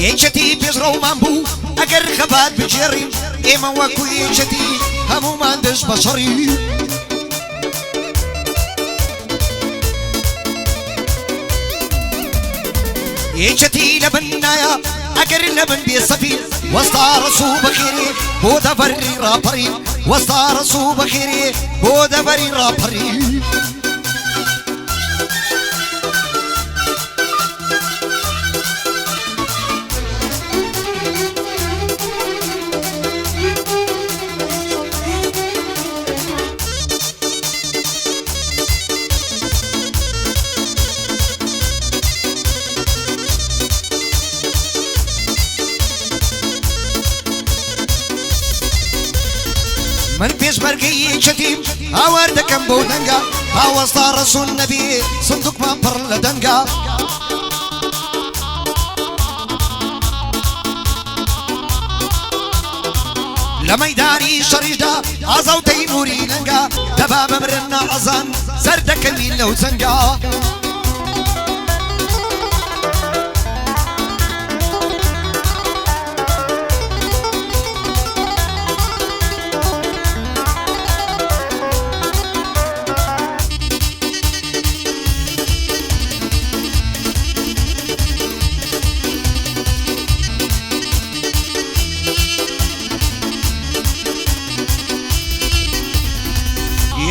یەکەتی پێشڕەومان بوو ئەگەر خەبات بجێڕین ئێمە وەکو یەکەتی هەموومان دەست بە شەڕی یەکەتی لە بن نایە ئەگەر لە بن بێسەفی وەستا ڕسوو بەخێرێ بۆ دەڤەری ڕاپەڕی وەستا ڕسوو بەخێرێ بۆ دەڤەری ڕاپەڕی من پێشمەرگەی یەکەتیم هاوار دەکەم بۆ دەنگە هاوەستا ڕەسوول نەبێ سندوقمان پڕ لە دەنگە لە مەیدانی شەڕیشدا ئازا و تەیموری لەنگە دەبا بمرن نەعەزان سەر دەکەوین لەو جەنگە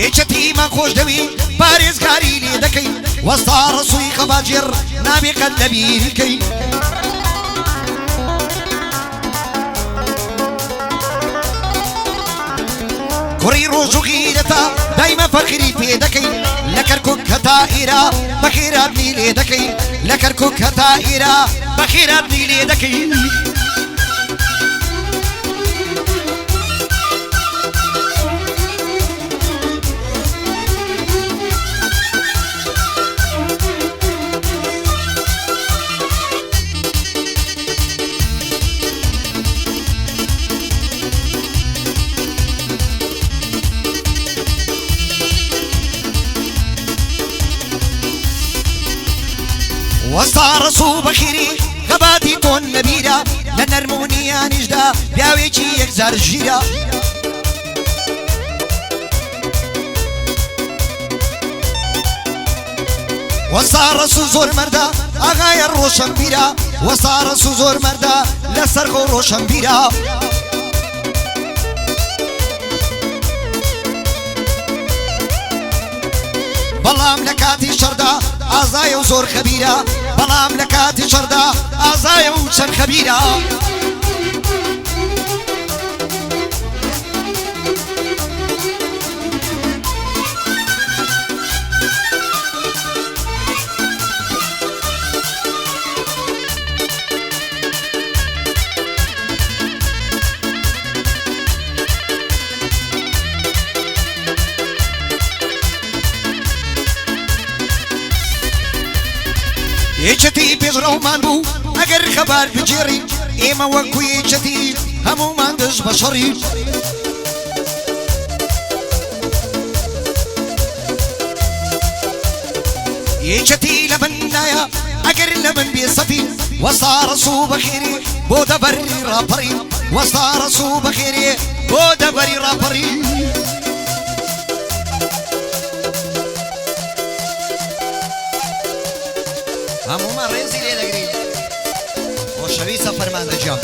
یەکەتیمان خۆش دەوی پارێزگاری لێ دەکەین وەستا ڕسووی خەباجێر نابێ قەت لە بیرکەین کوڕی ڕۆژوگی دەتا دایمە فەخری پێ دەکەین لە کەرکووک هەتا ئێرە بەخێراتنی لێ دەکەین لە کەرکووک هەتا ئێرە بەخێراتنی لێ دەکەین وەستا ڕسوو بەخێری خەباتی تۆن نەبیرە لە نەرمونیانیشدا پیاوێکی یەکجار ژیرە وەستا ڕسوو زۆر مەردە ئاغایە ڕۆشنبیرە وەستا ڕسوو زۆر مەردە لەسەر خۆ ڕۆشنبیرە بەڵام لە کاتی شەڕدا ئازایە و زۆر خەبیرە بەڵام لە کاتی شەڕدا ئازایە و چەند خەبیرە یەکەتی پێشڕەومان بوو ئەگەر خەبار بجێڕین ئێمە وەکو یەکەتی هەموومان دەست بە شەڕی یەکەتی لە بن نایە ئەگەر لە بن بێسەفی وەستا ڕسوو بەخێرێ بۆ دەڤەری ڕاپەڕی وەستا ڕسوو بەخێرێ بۆ دەڤەری ڕاپەڕی هەموومان ڕێزی لێ دەگرین خۆشەویستە فەرماندەجیان